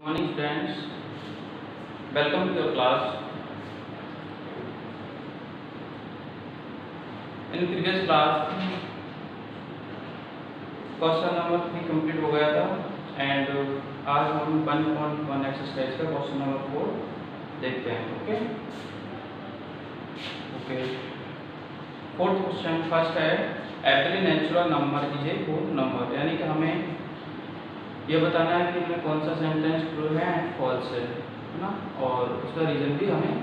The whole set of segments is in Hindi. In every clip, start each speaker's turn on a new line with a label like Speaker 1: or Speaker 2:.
Speaker 1: Morning students, welcome to your class. In previous class question number 3 complete हो गया था एंड आज हम 1.1 एक्सरसाइज का क्वेश्चन नंबर 4 देखते हैं. ओके फोर्थ क्वेश्चन फर्स्ट है every natural number is a whole number. यानी कि हमें ये बताना है कि हमें कौन सा सेंटेंस ट्रू है एंड फॉल्स है ना, और उसका रीजन भी हमें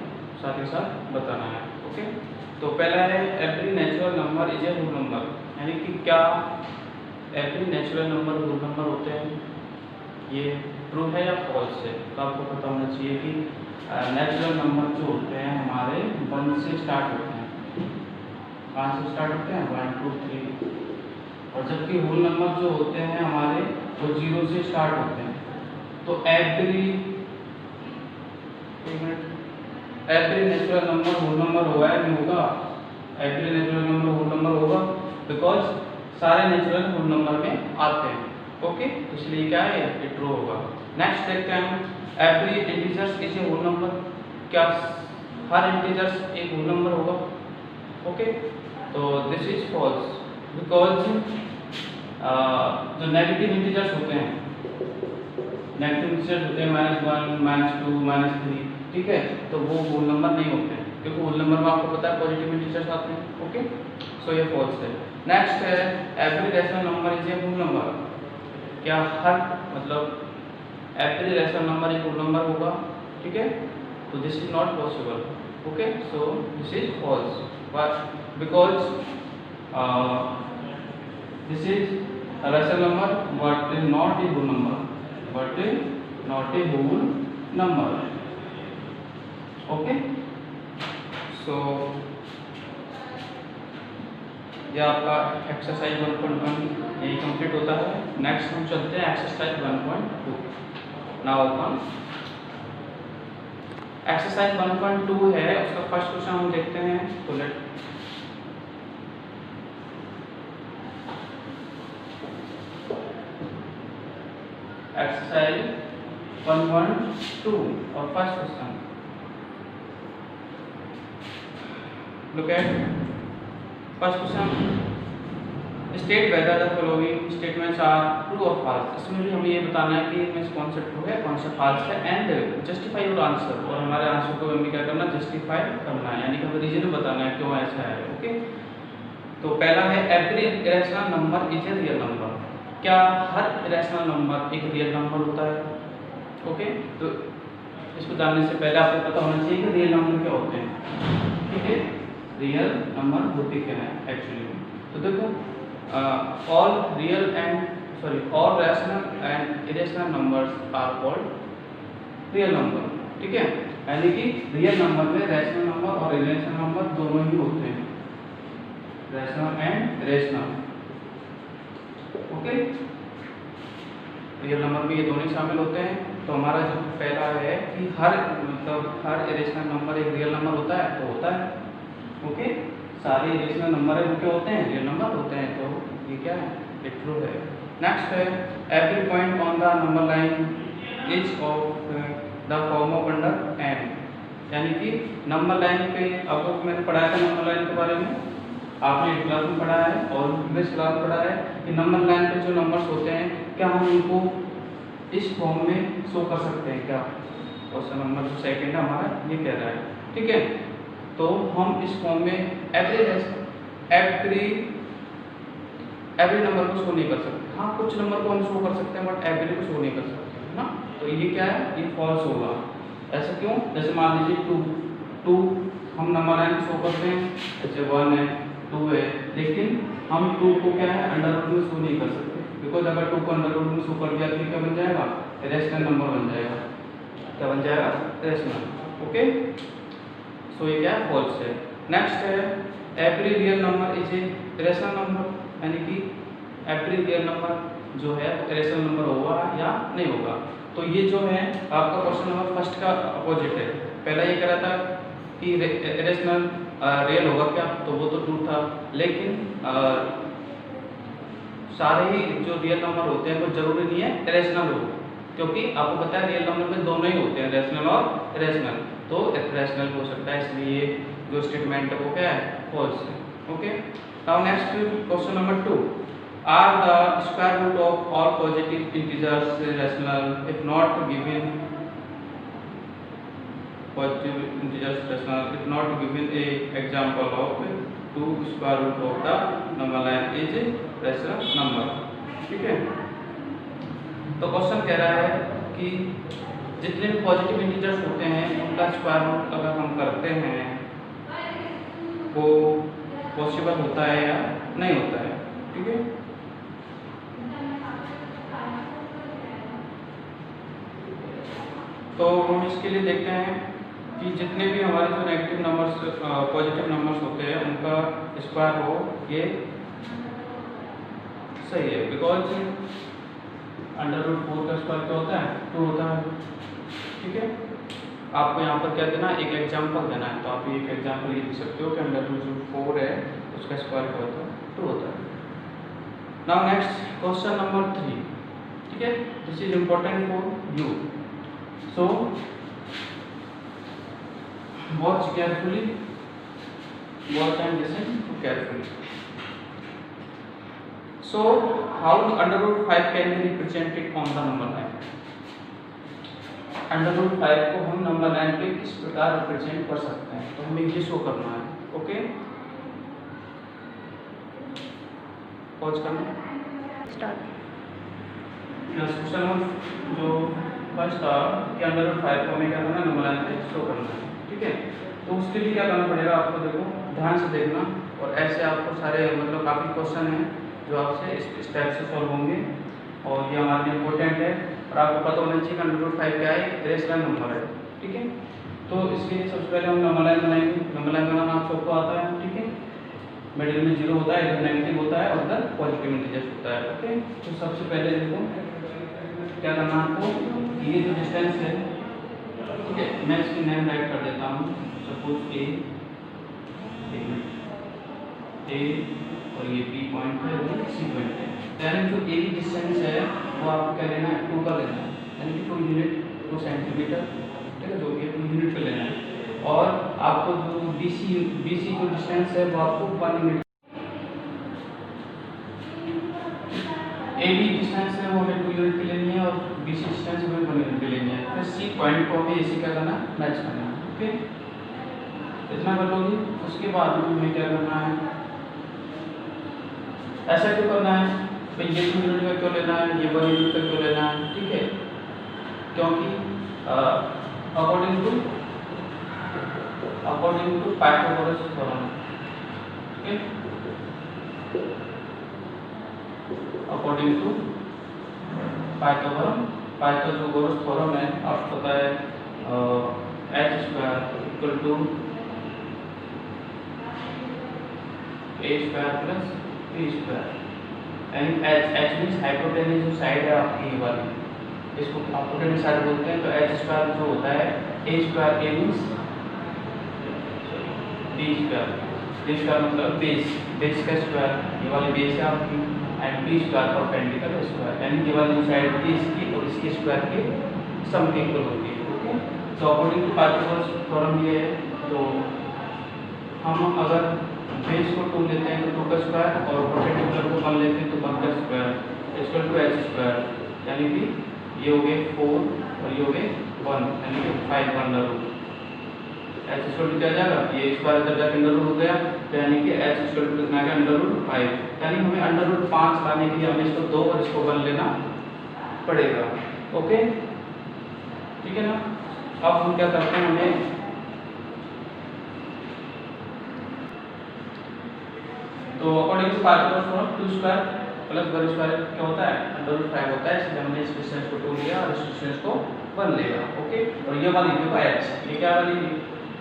Speaker 1: साथ ही साथ बताना है. ओके तो पहला है every natural number is a whole number. यानी कि क्या every natural number whole number होते हैं, ये ट्रू है या फॉल्स है. तो आपको पता होना चाहिए कि नेचुरल नंबर जो होते हैं हमारे 1 से स्टार्ट होते हैं. 5 से स्टार्ट होते हैं 1 2 3, और जबकि होल नंबर जो होते हैं हमारे वो 0 से स्टार्ट होते हैं. तो every natural number whole number होगा या नहीं होगा. Every natural number whole number होगा बिकॉज सारे नेचुरल होल नंबर में आते हैं. ओके इसलिए क्या है ये ट्रू होगा. नेक्स्ट देखते हैं हम every integers is a whole number. क्या हर इंटीजर्स एक होल नंबर होगा. ओके तो दिस इज फॉल्स बिकॉज जो नेगेटिव इंटीजर्स होते हैं, नेगेटिव इंटीजर्स होते हैं -1 -2 -3, ठीक है, तो वो होल नंबर नहीं होते हैं क्योंकि होल नंबर में आपको पता है पॉजिटिव इंटीजर्स आते हैं. ओके सो ये फॉल्स है. नेक्स्ट है every rational number is a whole number. क्या हर एवरी रैशनल नंबर एक होल नंबर होगा. ठीक है तो this is not possible. Okay so this is false because this is a rational number but not a whole number, but not a whole number. Okay so ये आपका एक्सरसाइज 1.1 यही कंप्लीट होता है. नेक्स्ट हम चलते हैं एक्सरसाइज 1.2. नाउ अपन एक्सरसाइज 1.2 है, उसका फर्स्ट क्वेश्चन हम देखते हैं. तो लेट एक्सरसाइज 1.2 और first question. Look at first question. State whether the following statements are true और फॉल्स. इसमें भी हमें ये बताना है कि इनमें कौन सा ट्रू है कौन सा फॉल्स है एंड जस्टिफाई योर आंसर. और हमारे आंसर को हमें क्या करना, जस्टिफाई करना है, यानी कि हमें रीजन बताना है क्यों ऐसा है. ओके तो पहला है every irrational number is a real number. क्या हर इरेशनल नंबर एक रियल नंबर होता है. ओके तो इसको जानने से पहले आपको पता होना चाहिए कि रियल नंबर क्या होते हैं. ठीक है रियल नंबर होते क्या है एक्चुअली. तो देखो all rational and irrational numbers are called real number. ठीक है यानी कि रियल नंबर में रैशनल नंबर और इरेशनल नंबर दोनों ही होते हैं, rational and irrational. Okay real number में ये दोनों शामिल होते हैं. तो हमारा जो पहला है कि हर इरेशनल नंबर एक रियल नंबर होता है, तो होता है. ओके सारे इरेशनल नंबर है वो क्या होते हैं, रियल नंबर होते हैं. तो ये क्या है, ये ट्रू है. नेक्स्ट है every point on the number line is of the form of under n. यानी कि नंबर लाइन पे आपको मैंने पढ़ाया था नंबर लाइन के बारे में, आपने क्लास में पढ़ा है और प्रीवियस क्लास में पढ़ा है कि नंबर लाइन पे जो नंबर्स होते हैं क्या हम उनको इस फॉर्म में शो कर सकते हैं. क्या क्वेश्चन नंबर जो सेकंड है हमारा ये कह रहा है. ठीक है तो हम इस फॉर्म में एवरी नंबर को शो नहीं कर सकते. हाँ कुछ नंबर को हम शो कर सकते हैं बट एवरी को शो नहीं कर सकते है ना. तो ये क्या है, ये फॉल्स होगा. ऐसा क्यों, जैसे मान लीजिए 2 हम नंबर लाइन शो करते हैं, जैसे 1 है 2 है, लेकिन हम 2 को क्या है अंडर रूट में शो नहीं कर सकते बिकॉज अगर 2 को अंडर रूट में शो कर दिया तो क्या बन जाएगा, इरेशनल नंबर बन जाएगा. क्या बन जाएगा, इरेशनल. ओके सो ये क्या है, फॉल्स है. नेक्स्ट है every real number is A irrational number. यानी कि एवरी रियल नंबर जो है इरेशनल नंबर होगा या नहीं होगा. तो ये जो है आपका क्वेश्चन नंबर फर्स्ट का अपोजिट है. पहला ये कह रहा था कि इरेशनल रियल होगा क्या, तो वो तो ट्रू था. लेकिन सारे ही जो रियल नंबर होते हैं वो जरूरी नहीं है इरेशनल हो. क्योंकि आपको पता है रियल नंबर में दोनों ही होते हैं, रैशनल और इरेशनल, तो रैशनल हो सकता है, इसलिए जो स्टेटमेंट है वो क्या है, फॉल्स है। Okay, now next question number 2, are the square root of all positive integers rational if not given, positive integers rational if not given a example of 2 square root of the number line is rational number। ठीक है, तो क्वेश्चन कह रहा है कि जितने भी पॉजिटिव इंटीजर्स होते हैं उनका स्क्वायर रूट अगर हम करते हैं वो पॉसिबल होता है या नहीं होता है। ठीक है, तो हम इसके लिए देखते हैं कि जितने भी हमारे जो नेगेटिव नंबर्स पॉजिटिव नंबर्स होते हैं उनका स्क्वायर हो, ये सही है, बिकॉज √4 का स्क्वायर क्या होता है, 2 होता है। ठीक है, आपको यहाँ पर क्या देना, एक एग्जांपल देना है, तो आप एक एग्जांपल ये लिख सकते हो कि √4 है उसका स्क्वायर क्या होता है, 2 होता है। Now next question number 3। ठीक है, this is important for you, so watch carefully, watch and listen to carefully। So how √5 can be represented on the number line? √5 को हम नंबर लाइन पे किस प्रकार रिप्रेजेंट कर सकते हैं, तो हमें ये शो करना है। ओके, पॉज करना,
Speaker 2: स्टार्ट।
Speaker 1: क्वेश्चन नंबर जो फर्स्ट था कि √5 को हमें क्या करना है, नंबर लाइन पे शो करना है। ठीक है, तो उसके लिए क्या करना पड़ेगा आपको, देखो ध्यान से देखना, और ऐसे आपको सारे मतलब काफ़ी क्वेश्चन हैं जो आपसे इस टाइप से सॉल्व होंगे, और ये हमारे लिए इम्पोर्टेंट है, और आपको पता होना चाहिए कि √5 क्या है, रेशनल नंबर है। ठीक है, तो इसके लिए सबसे पहले हम नंबर लाइन बनाएंगे। नंबर लाइन बनाना आप सबको आता है। ठीक है, मिडिल में 0 होता है, इधर नेगेटिव होता है और इधर पॉजिटिव इंटीजर्स होता है। ओके, तो सबसे पहले देखो क्या करना है आपको, ये जो डिस्टेंस है, ठीक है, मैं इसकी नेम राइट कर देता हूँ, सपोज ए और ये बी पॉइंट है और ये सी पॉइंट है। यानी जो ए की डिस्टेंस है वो आपको क्या लेना है, 2 का लेना है, यानी कि 2 यूनिट 2 सेंटीमीटर। ठीक है, जो ये 2 यूनिट का लेना है, और आपको जो बीसी जो डिस्टेंस है वो आपको 1 यूनिट, ए बी डिस्टेंस है वो हमें 2 यूनिट की लेनी है, और बीसी डिस्टेंस हमें 1 यूनिट की लेनी है। फिर सी पॉइंट को हमें इसी क्या करना, मैच करना है। ओके, इतना कर लोगे, उसके बाद में हमें क्या करना है, ऐसा क्यों करना है भाई, ये 2 यूनिट का क्यों लेना है, ये 1 यूनिट का क्यों लेना है। ठीक है, क्योंकि अकॉर्डिंग टू पाइथागोरस थ्योरम, ठीक है, अकॉर्डिंग टू पाइथागोरस थ्योरम है, आपको पता है h² = a² + b², यानी h मीन्स हाइपोटेन्यूज जो साइड है आपकी ये वाली, इसको हाइपोटेन्यूज साइड बोलते हैं। तो h² जो होता है a² मीन्स b² मतलब बेस का स्क्वायर, ये वाली बेस है आपकी, एंड b² परपेंडिकुलर स्क्वायर, यानी ये वाली साइड होती है इसकी और इसके स्क्वायर के सम के इक्वल होती है। ओके, तो अकॉर्डिंग टू पाइथागोरस थ्योरम ये है, तो हम अगर बेस को 2 लेते हैं तो 2 का स्क्वायर, और परपेंडिकुलर को 1 लेते हैं तो 1 का स्क्वायर = h², यानी कि ये हो गए 4 और ये हो गए 1, यानी कि 5 √, h = क्या जाएगा, ये स्क्वायर इधर जाके √ हो गया, तो यानी कि h = कितना आ गया, √5, यानी हमें √5 लाने के लिए हमें इसको 2 और इसको 1 लेना पड़ेगा। ओके, ठीक है ना। अब हम क्या करते हैं, हमें तो अकॉर्डिंग टू पाइथागोरस थ्योरम 2² + 1² क्या होता है, √5 होता है, इसलिए हमने इस डिस्टेंस को 2 लिया और इस डिस्टेंस को 1 लेगा। ओके, और ये वाली देखो h, ये क्या वाली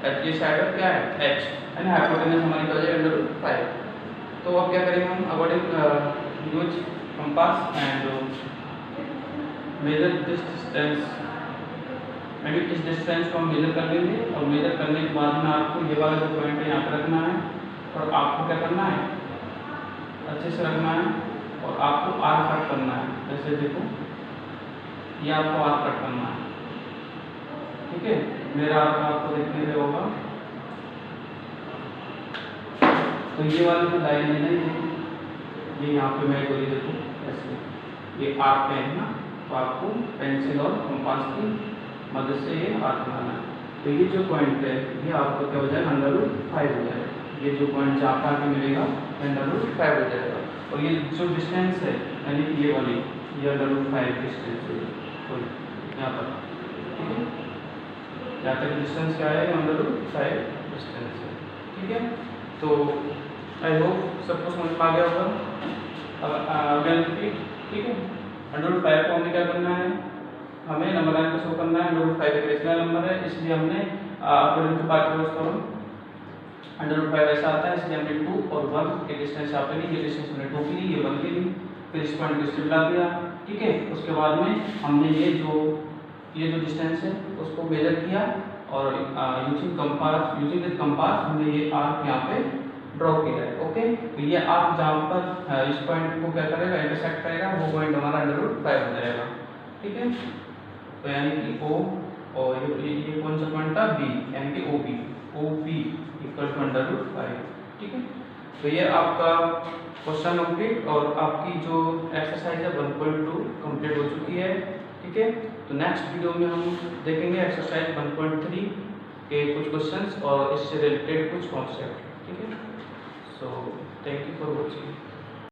Speaker 1: h, ये साइड ऑफ क्या है h, यानी हाइपोटेन्यूज हमारी क्या हो जाएगा, √5। तो अब क्या करेंगे हम, according use compass and measure this distance, यानी इस डिस्टेंस को हम मेजर कर लेंगे, और मेजर करने के बाद में आपको ये वाला जो पॉइंट है यहाँ पर रखना है, और आपको क्या करना है, अच्छे से रखना है, और आपको r कट करना है। जैसे देखो ये आपको आर्क कट करना है, ठीक है। मेरा आर्क आपको देखने में होगा, तो ये वाली जो लाइन है ना, ये यहाँ पे मैं बोली देखो ऐसे, ये आर्क है ना, तो आपको पेंसिल और कंपास की मदद से ये आर्क बनाना है। तो ये जो पॉइंट है ये आपको क्या हो जाएगा, √5 हो जाएगा। ये जो पॉइंट जहाँ पर आके मिलेगा √5 हो जाएगा। और ये जो डिस्टेंस है यानी कि ये वाली, ये √5 डिस्टेंस है यहाँ पर, ठीक है। यहाँ तक डिस्टेंस क्या है, √5 डिस्टेंस है, ठीक है। तो आई होप सबको समझ में आ गया होगा। अब रिपीट, ठीक है। √5 को हमें क्या करना है, हमें नंबर लाइन को शो करना है। √5 एक रेशनल नंबर है, इसलिए हमने अकॉर्डिंग टू पार्टिकल्स फॉर्म √5 ऐसा आता है, इसलिए हमने 2 और 1 के डिस्टेंस यहाँ पे ली। ये डिस्टेंस हमने 2 की ली, ये 1 की ली, फिर इस पॉइंट को स्ट्रेट ला दिया, ठीक है। उसके बाद में हमने ये जो डिस्टेंस है उसको मेजर किया और यूजिंग विद कंपास हमने ये आर्क यहाँ पे ड्रॉ किया है, ओके। तो ये आर्क जहाँ पर इस पॉइंट को क्या करेगा, इंटरसेक्ट करेगा, वो पॉइंट हमारा √5 हो जाएगा, ठीक है। तो यानी कि O और ये कौन सा पॉइंट था, B, यानी कि OB इक्वल टू √5, ठीक है। तो ये आपका क्वेश्चन कंप्लीट और आपकी जो एक्सरसाइज है 1.2 कंप्लीट हो चुकी है, ठीक है। तो नेक्स्ट वीडियो में हम देखेंगे एक्सरसाइज 1.3 के कुछ क्वेश्चंस और इससे रिलेटेड कुछ कॉन्सेप्ट, ठीक है। So thank you for watching.